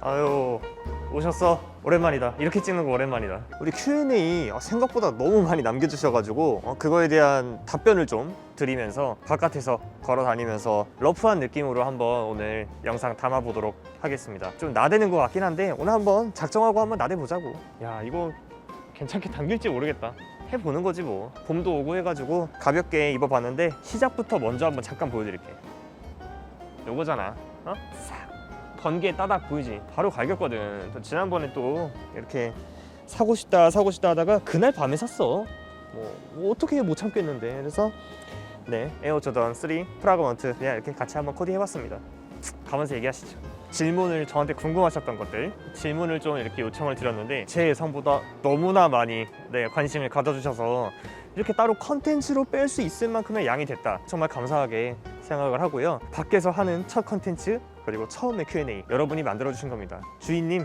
아유, 오셨어. 오랜만이다. 이렇게 찍는 거 오랜만이다. 우리 Q&A 생각보다 너무 많이 남겨주셔가지고 그거에 대한 답변을 좀 드리면서 바깥에서 걸어 다니면서 러프한 느낌으로 한번 오늘 영상 담아보도록 하겠습니다. 좀 나대는 것 같긴 한데 오늘 한번 작정하고 한번 나대보자고. 야, 이거 괜찮게 당길지 모르겠다. 해보는 거지 뭐. 봄도 오고 해가지고 가볍게 입어봤는데 시작부터 먼저 한번 잠깐 보여드릴게. 요거잖아. 싹 번개 따닥 보이지? 바로 갈겼거든. 또 지난번에 또 이렇게 사고 싶다 하다가 그날 밤에 샀어. 뭐 어떻게 못 참겠는데. 그래서 네, 에어 조던 3 프라그먼트 그냥 이렇게 같이 한번 코디 해봤습니다. 가면서 얘기하시죠. 질문을 저한테 궁금하셨던 것들 질문을 좀 이렇게 요청을 드렸는데 제 예상보다 너무나 많이 관심을 가져주셔서 이렇게 따로 컨텐츠로 뺄 수 있을 만큼의 양이 됐다. 정말 감사하게 생각을 하고요. 밖에서 하는 첫 컨텐츠 그리고 처음의 Q&A 여러분이 만들어주신 겁니다. 주인님,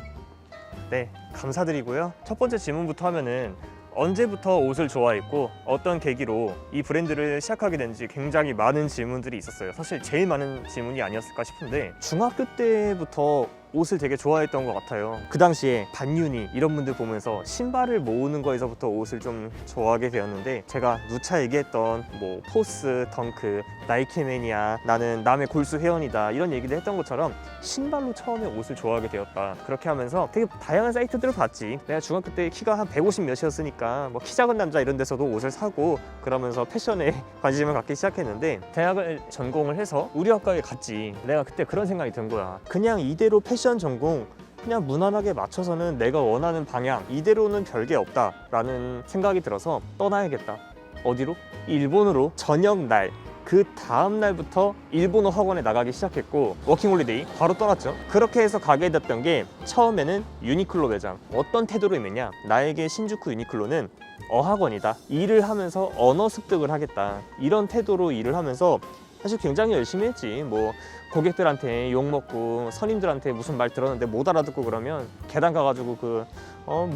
네, 감사드리고요. 첫 번째 질문부터 하면은 언제부터 옷을 좋아했고 어떤 계기로 이 브랜드를 시작하게 된지 굉장히 많은 질문들이 있었어요. 사실 제일 많은 질문이 아니었을까 싶은데 중학교 때부터 옷을 되게 좋아했던 것 같아요. 그 당시에 반윤이 이런 분들 보면서 신발을 모으는 거에서부터 옷을 좀 좋아하게 되었는데 제가 누차 얘기했던 뭐 포스, 덩크, 나이키 매니아, 나는 남의 골수 회원이다 이런 얘기를 했던 것처럼 신발로 처음에 옷을 좋아하게 되었다. 그렇게 하면서 되게 다양한 사이트들을 봤지. 내가 중학교 때 키가 한 150 몇이었으니까 뭐 키 작은 남자 이런 데서도 옷을 사고 그러면서 패션에 관심을 갖기 시작했는데 대학을 전공을 해서 우리 학과에 갔지. 내가 그때 그런 생각이 든 거야. 그냥 이대로 패션 전공 그냥 무난하게 맞춰서는 내가 원하는 방향 이대로는 별게 없다 라는 생각이 들어서 떠나야겠다. 어디로? 일본으로. 저녁 날 그 다음 날부터 일본어 학원에 나가기 시작했고 워킹홀리데이 바로 떠났죠. 그렇게 해서 가게 됐던 게 처음에는 유니클로 매장. 어떤 태도로 임했냐, 나에게 신주쿠 유니클로는 어학원이다. 일을 하면서 언어 습득을 하겠다. 이런 태도로 일을 하면서 사실 굉장히 열심히 했지. 뭐 고객들한테 욕먹고 선임들한테 무슨 말 들었는데 못 알아듣고 그러면 계단 가가지고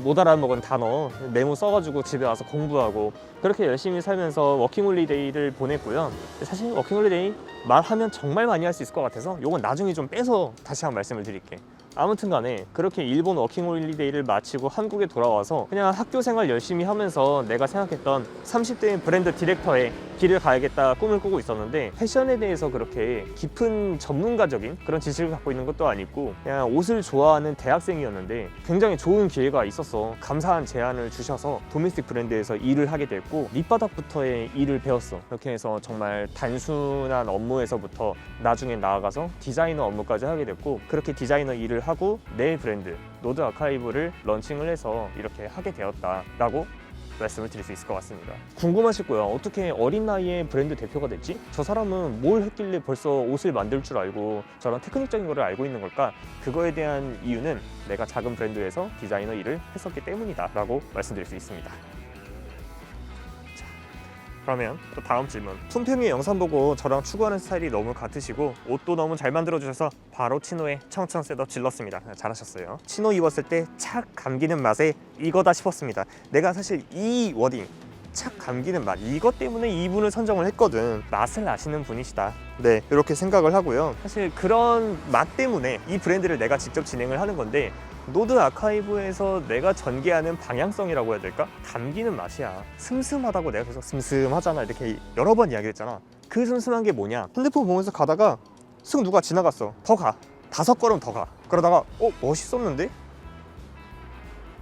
못 알아먹은 단어 메모 써가지고 집에 와서 공부하고 그렇게 열심히 살면서 워킹홀리데이를 보냈고요. 사실 워킹홀리데이 말하면 정말 많이 할 수 있을 것 같아서 요건 나중에 좀 빼서 다시 한번 말씀을 드릴게. 아무튼 간에 그렇게 일본 워킹홀리데이를 마치고 한국에 돌아와서 그냥 학교 생활 열심히 하면서 내가 생각했던 30대 브랜드 디렉터의 길을 가야겠다 꿈을 꾸고 있었는데 패션에 대해서 그렇게 깊은 전문가적인 그런 지식을 갖고 있는 것도 아니고 그냥 옷을 좋아하는 대학생이었는데 굉장히 좋은 기회가 있었어. 감사한 제안을 주셔서 도메스틱 브랜드에서 일을 하게 됐고 밑바닥부터의 일을 배웠어. 그렇게 해서 정말 단순한 업무에서부터 나중에 나아가서 디자이너 업무까지 하게 됐고 그렇게 디자이너 일을 하고 내 브랜드 노드 아카이브를 런칭을 해서 이렇게 하게 되었다라고 말씀을 드릴 수 있을 것 같습니다. 궁금하실 거야. 어떻게 어린 나이에 브랜드 대표가 됐지? 저 사람은 뭘 했길래 벌써 옷을 만들 줄 알고 저런 테크닉적인 거를 알고 있는 걸까? 그거에 대한 이유는 내가 작은 브랜드에서 디자이너 일을 했었기 때문이다 라고 말씀드릴 수 있습니다. 그러면 또 다음 질문. 품평이 영상 보고 저랑 추구하는 스타일이 너무 같으시고 옷도 너무 잘 만들어주셔서 바로 치노에 청청 셋업 질렀습니다. 잘하셨어요. 치노 입었을 때 착 감기는 맛에 이거다 싶었습니다. 내가 사실 이 워딩 착 감기는 맛 이것 때문에 이분을 선정을 했거든. 맛을 아시는 분이시다. 네, 이렇게 생각을 하고요. 사실 그런 맛 때문에 이 브랜드를 내가 직접 진행을 하는 건데 노드 아카이브에서 내가 전개하는 방향성이라고 해야 될까? 감기는 맛이야. 슴슴하다고 내가 계속 슴슴하잖아 이렇게 여러 번 이야기했잖아. 그 슴슴한 게 뭐냐? 핸드폰 보면서 가다가 슥 누가 지나갔어. 더 가. 5걸음 더 가. 그러다가 멋있었는데?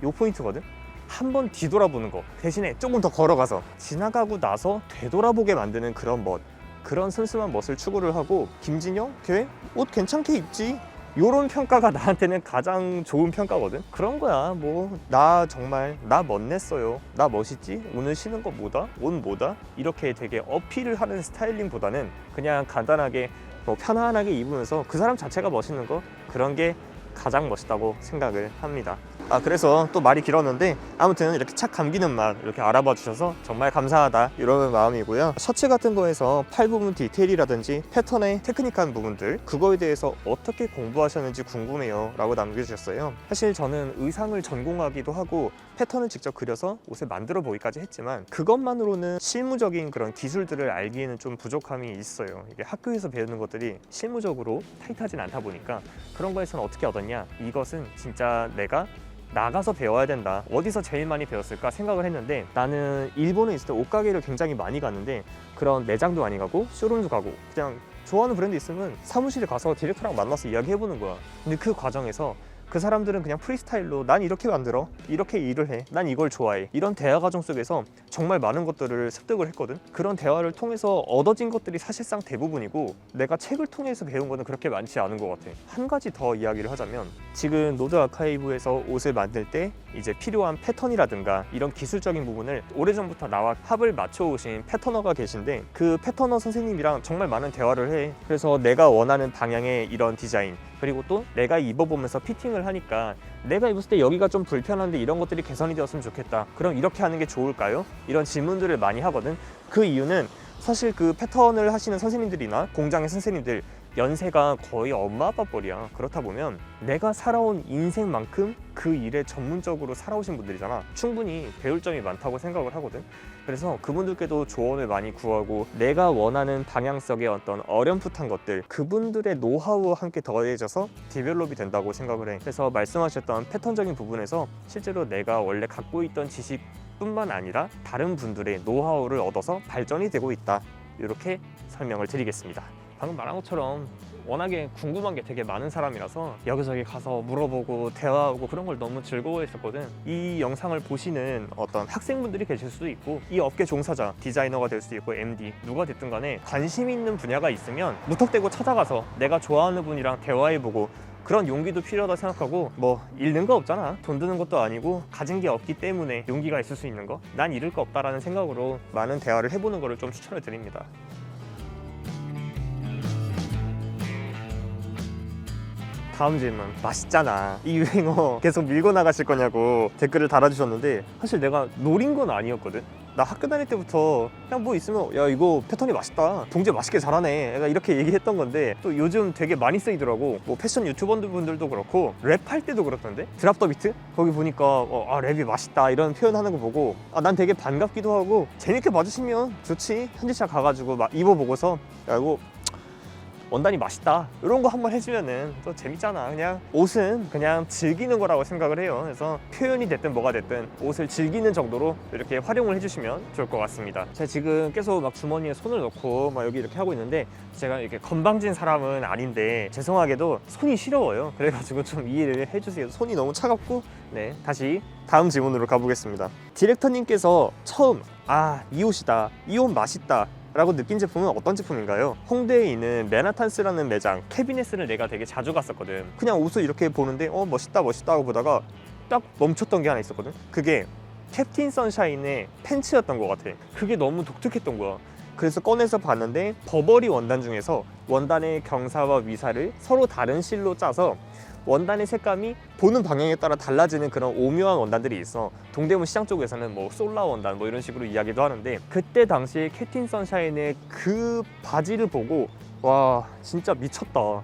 요 포인트거든? 한번 뒤돌아보는 거 대신에 조금 더 걸어가서 지나가고 나서 되돌아보게 만드는 그런 멋, 그런 슴슴한 멋을 추구를 하고 김진영? 걔? 옷 괜찮게 입지? 요런 평가가 나한테는 가장 좋은 평가거든. 그런 거야. 뭐 나 정말 나 멋냈어요, 나 멋있지, 오늘 신은 거 뭐다, 옷 뭐다, 이렇게 되게 어필을 하는 스타일링보다는 그냥 간단하게 뭐 편안하게 입으면서 그 사람 자체가 멋있는 거, 그런 게 가장 멋있다고 생각을 합니다. 그래서 또 말이 길었는데 아무튼 이렇게 착 감기는 맛 이렇게 알아봐 주셔서 정말 감사하다 이런 마음이고요. 셔츠 같은 거에서 팔 부분 디테일이라든지 패턴의 테크닉한 부분들 그거에 대해서 어떻게 공부하셨는지 궁금해요 라고 남겨주셨어요. 사실 저는 의상을 전공하기도 하고 패턴을 직접 그려서 옷을 만들어 보기까지 했지만 그것만으로는 실무적인 그런 기술들을 알기에는 좀 부족함이 있어요. 이게 학교에서 배우는 것들이 실무적으로 타이트하진 않다 보니까 그런 거에서는 어떻게 얻었냐, 이것은 진짜 내가 나가서 배워야 된다. 어디서 제일 많이 배웠을까 생각을 했는데 나는 일본에 있을 때 옷가게를 굉장히 많이 갔는데 그런 매장도 많이 가고 쇼룸도 가고 그냥 좋아하는 브랜드 있으면 사무실에 가서 디렉터랑 만나서 이야기해보는 거야. 근데 그 과정에서 그 사람들은 그냥 프리스타일로 난 이렇게 만들어, 이렇게 일을 해, 난 이걸 좋아해, 이런 대화 과정 속에서 정말 많은 것들을 습득을 했거든. 그런 대화를 통해서 얻어진 것들이 사실상 대부분이고 내가 책을 통해서 배운 거는 그렇게 많지 않은 것 같아. 한 가지 더 이야기를 하자면 지금 노드 아카이브에서 옷을 만들 때 이제 필요한 패턴이라든가 이런 기술적인 부분을 오래전부터 나와 합을 맞춰 오신 패터너가 계신데 그 패터너 선생님이랑 정말 많은 대화를 해. 그래서 내가 원하는 방향의 이런 디자인, 그리고 또 내가 입어보면서 피팅을 하니까 내가 입었을 때 여기가 좀 불편한데 이런 것들이 개선이 되었으면 좋겠다. 그럼 이렇게 하는 게 좋을까요? 이런 질문들을 많이 하거든. 그 이유는 사실 그 패턴을 하시는 선생님들이나 공장의 선생님들 연세가 거의 엄마 아빠 뻘이야. 그렇다 보면 내가 살아온 인생만큼 그 일에 전문적으로 살아오신 분들이잖아. 충분히 배울 점이 많다고 생각을 하거든. 그래서 그분들께도 조언을 많이 구하고 내가 원하는 방향성의 어떤 어렴풋한 것들 그분들의 노하우와 함께 더해져서 디벨롭이 된다고 생각을 해. 그래서 말씀하셨던 패턴적인 부분에서 실제로 내가 원래 갖고 있던 지식 뿐만 아니라 다른 분들의 노하우를 얻어서 발전이 되고 있다. 이렇게 설명을 드리겠습니다. 방금 말한 것처럼 워낙에 궁금한 게 되게 많은 사람이라서 여기저기 가서 물어보고 대화하고 그런 걸 너무 즐거워했었거든. 이 영상을 보시는 어떤 학생분들이 계실 수도 있고 이 업계 종사자, 디자이너가 될 수도 있고 MD 누가 됐든 간에 관심 있는 분야가 있으면 무턱대고 찾아가서 내가 좋아하는 분이랑 대화해보고 그런 용기도 필요하다 생각하고 뭐 잃는 거 없잖아. 돈 드는 것도 아니고 가진 게 없기 때문에 용기가 있을 수 있는 거, 난 잃을 거 없다라는 생각으로 많은 대화를 해보는 거를 좀 추천을 드립니다. 다음 질문. 맛있잖아. 이 유행어 계속 밀고 나가실 거냐고 댓글을 달아주셨는데 사실 내가 노린 건 아니었거든. 나 학교 다닐 때부터 그냥 뭐 있으면 야 이거 패턴이 맛있다, 동재 맛있게 잘하네, 내가 이렇게 얘기했던 건데 또 요즘 되게 많이 쓰이더라고. 뭐 패션 유튜버분들도 그렇고 랩할 때도 그렇던데 드랍 더 비트? 거기 보니까 랩이 맛있다 이런 표현하는 거 보고 난 되게 반갑기도 하고 재밌게 봐주시면 좋지. 현지차 가가지고 막 입어보고서 야 이거 원단이 맛있다 이런 거 한번 해주면은 또 재밌잖아. 그냥 옷은 그냥 즐기는 거라고 생각을 해요. 그래서 표현이 됐든 뭐가 됐든 옷을 즐기는 정도로 이렇게 활용을 해주시면 좋을 것 같습니다. 제가 지금 계속 막 주머니에 손을 넣고 막 여기 이렇게 하고 있는데 제가 이렇게 건방진 사람은 아닌데 죄송하게도 손이 시려워요. 그래가지고 좀 이해를 해주세요. 손이 너무 차갑고. 네, 다시 다음 질문으로 가보겠습니다. 디렉터님께서 처음 이 옷이다, 이 옷 맛있다 라고 느낀 제품은 어떤 제품인가요? 홍대에 있는 맨하탄스라는 매장 캐비넷을 내가 되게 자주 갔었거든. 그냥 옷을 이렇게 보는데 멋있다 멋있다 하고 보다가 딱 멈췄던 게 하나 있었거든. 그게 캡틴 선샤인의 팬츠였던 것 같아. 그게 너무 독특했던 거야. 그래서 꺼내서 봤는데 버버리 원단 중에서 원단의 경사와 위사를 서로 다른 실로 짜서 원단의 색감이 보는 방향에 따라 달라지는 그런 오묘한 원단들이 있어. 동대문 시장 쪽에서는 뭐 솔라 원단 뭐 이런 식으로 이야기도 하는데 그때 당시에 캡틴 선샤인의 그 바지를 보고 와 진짜 미쳤다,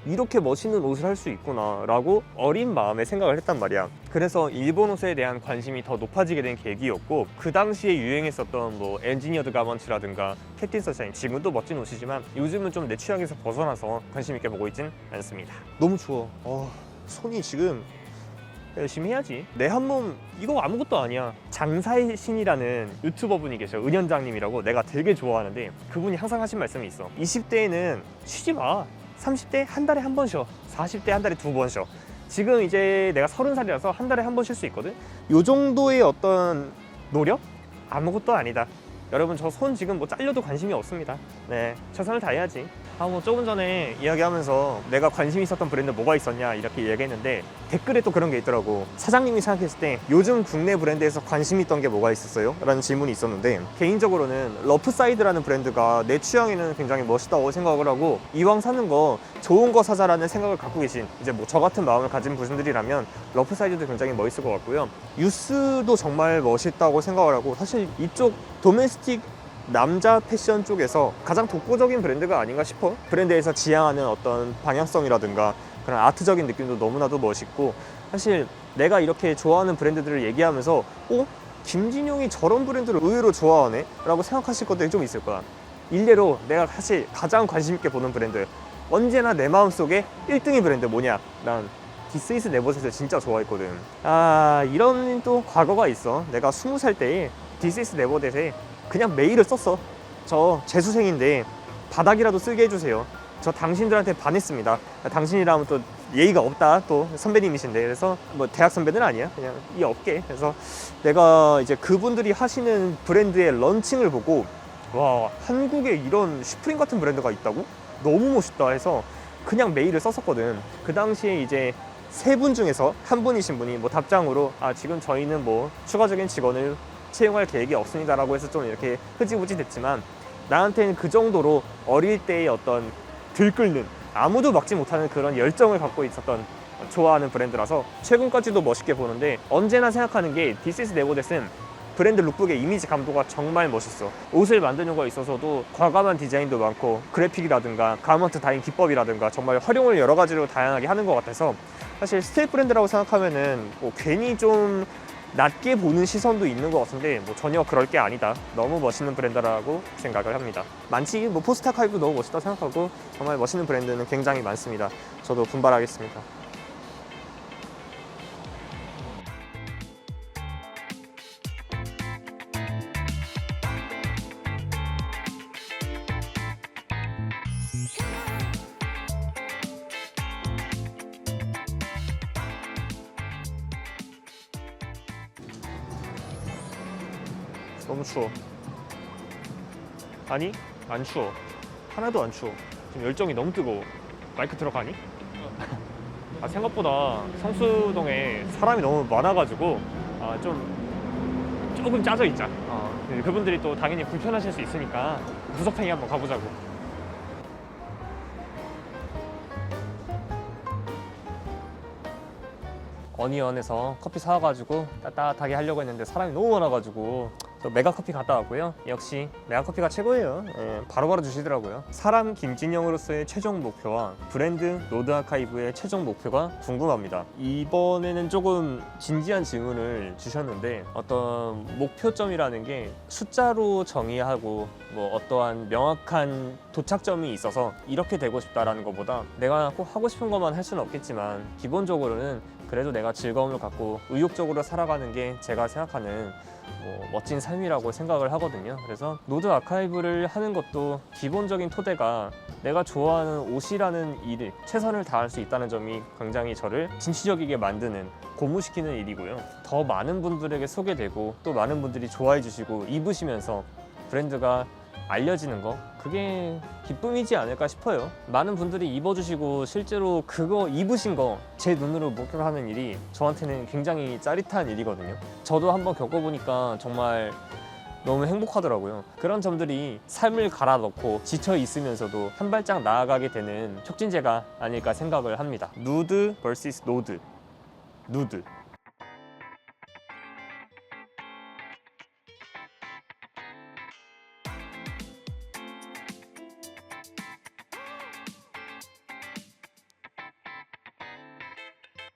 이렇게 멋있는 옷을 할 수 있구나 라고 어린 마음에 생각을 했단 말이야. 그래서 일본 옷에 대한 관심이 더 높아지게 된 계기였고 그 당시에 유행했었던 뭐 엔지니어드 가먼츠라든가 캡틴 선샤인, 지금도 멋진 옷이지만 요즘은 좀 내 취향에서 벗어나서 관심 있게 보고 있진 않습니다. 너무 추워. 손이 지금 열심히 해야지. 내 한 몸 이거 아무것도 아니야. 장사의 신이라는 유튜버 분이 계셔. 은현장님이라고. 내가 되게 좋아하는데 그분이 항상 하신 말씀이 있어. 20대에는 쉬지 마. 30대 한 달에 한 번 쉬어. 40대 한 달에 2번 쉬어. 지금 이제 내가 30살이라서 한 달에 한 번 쉴 수 있거든. 요 정도의 어떤 노력? 아무것도 아니다. 여러분 저 손 지금 뭐 잘려도 관심이 없습니다. 네, 최선을 다해야지. 뭐 조금 전에 이야기하면서 내가 관심 있었던 브랜드 뭐가 있었냐 이렇게 얘기했는데 댓글에 또 그런 게 있더라고. 사장님이 생각했을 때 요즘 국내 브랜드에서 관심 있던 게 뭐가 있었어요? 라는 질문이 있었는데, 개인적으로는 러프사이드라는 브랜드가 내 취향에는 굉장히 멋있다고 생각을 하고, 이왕 사는 거 좋은 거 사자라는 생각을 갖고 계신 이제 뭐 저 같은 마음을 가진 분들이라면 러프사이드도 굉장히 멋있을 것 같고요. 유스도 정말 멋있다고 생각을 하고, 사실 이쪽 도메스틱 남자 패션 쪽에서 가장 독보적인 브랜드가 아닌가 싶어. 브랜드에서 지향하는 어떤 방향성이라든가 그런 아트적인 느낌도 너무나도 멋있고, 사실 내가 이렇게 좋아하는 브랜드들을 얘기하면서 김진용이 저런 브랜드를 의외로 좋아하네? 라고 생각하실 것들이 좀 있을 거야. 일례로 내가 사실 가장 관심 있게 보는 브랜드, 언제나 내 마음속에 1등의 브랜드 뭐냐? 난 This is Neverset을 진짜 좋아했거든. 이런 또 과거가 있어. 내가 20살 때에 This is Neverset에 그냥 메일을 썼어. 저 재수생인데 바닥이라도 쓸게 해주세요. 저 당신들한테 반했습니다. 당신이라면 또 예의가 없다, 또 선배님이신데. 그래서 뭐 대학 선배는 아니야, 그냥 이 업계. 그래서 내가 이제 그분들이 하시는 브랜드의 런칭을 보고, 와, 한국에 이런 슈프림 같은 브랜드가 있다고? 너무 멋있다 해서 그냥 메일을 썼었거든. 그 당시에 이제 3분 중에서 한 분이신 분이 뭐 답장으로 지금 저희는 뭐 추가적인 직원을 채용할 계획이 없습니다 라고 해서 좀 이렇게 흐지부지 됐지만, 나한테는 그 정도로 어릴 때의 어떤 들끓는, 아무도 막지 못하는 그런 열정을 갖고 있었던, 좋아하는 브랜드라서 최근까지도 멋있게 보는데, 언제나 생각하는 게 This is Neverset은 브랜드 룩북의 이미지 감도가 정말 멋있어. 옷을 만드는 거에 있어서도 과감한 디자인도 많고, 그래픽이라든가 가먼트 다잉 기법이라든가 정말 활용을 여러 가지로 다양하게 하는 것 같아서, 사실 스테이 브랜드라고 생각하면은 뭐 괜히 좀 낮게 보는 시선도 있는 것 같은데, 뭐 전혀 그럴 게 아니다. 너무 멋있는 브랜드라고 생각을 합니다. 많지, 뭐 포스타카이브도 너무 멋있다 생각하고, 정말 멋있는 브랜드는 굉장히 많습니다. 저도 분발하겠습니다. 너무 추워. 아니, 안 추워. 하나도 안 추워. 지금 열정이 너무 뜨거워. 마이크 들어가니? 생각보다 성수동에 사람이 너무 많아가지고 조금 짜져 있자. 그분들이 또 당연히 불편하실 수 있으니까 구석탱이 한번 가보자고. 어니언에서 커피 사와가지고 따뜻하게 하려고 했는데 사람이 너무 많아가지고 또 메가커피 갔다 왔고요. 역시 메가커피가 최고예요. 바로바로 주시더라고요. 사람 김진영으로서의 최종 목표와 브랜드 노드 아카이브의 최종 목표가 궁금합니다. 이번에는 조금 진지한 질문을 주셨는데, 어떤 목표점이라는 게 숫자로 정의하고 뭐 어떠한 명확한 도착점이 있어서 이렇게 되고 싶다라는 것보다, 내가 꼭 하고 싶은 것만 할 수는 없겠지만 기본적으로는 그래도 내가 즐거움을 갖고 의욕적으로 살아가는 게 제가 생각하는 멋진 삶이라고 생각을 하거든요. 그래서 노드 아카이브를 하는 것도 기본적인 토대가 내가 좋아하는 옷이라는 일에 최선을 다할 수 있다는 점이 굉장히 저를 진취적이게 만드는, 고무시키는 일이고요. 더 많은 분들에게 소개되고 또 많은 분들이 좋아해 주시고 입으시면서 브랜드가 알려지는 거, 그게 기쁨이지 않을까 싶어요. 많은 분들이 입어주시고 실제로 그거 입으신 거 제 눈으로 목격하는 일이 저한테는 굉장히 짜릿한 일이거든요. 저도 한번 겪어보니까 정말 너무 행복하더라고요. 그런 점들이 삶을 갈아 넣고 지쳐 있으면서도 한 발짝 나아가게 되는 촉진제가 아닐까 생각을 합니다. 누드 vs 노드. 누드.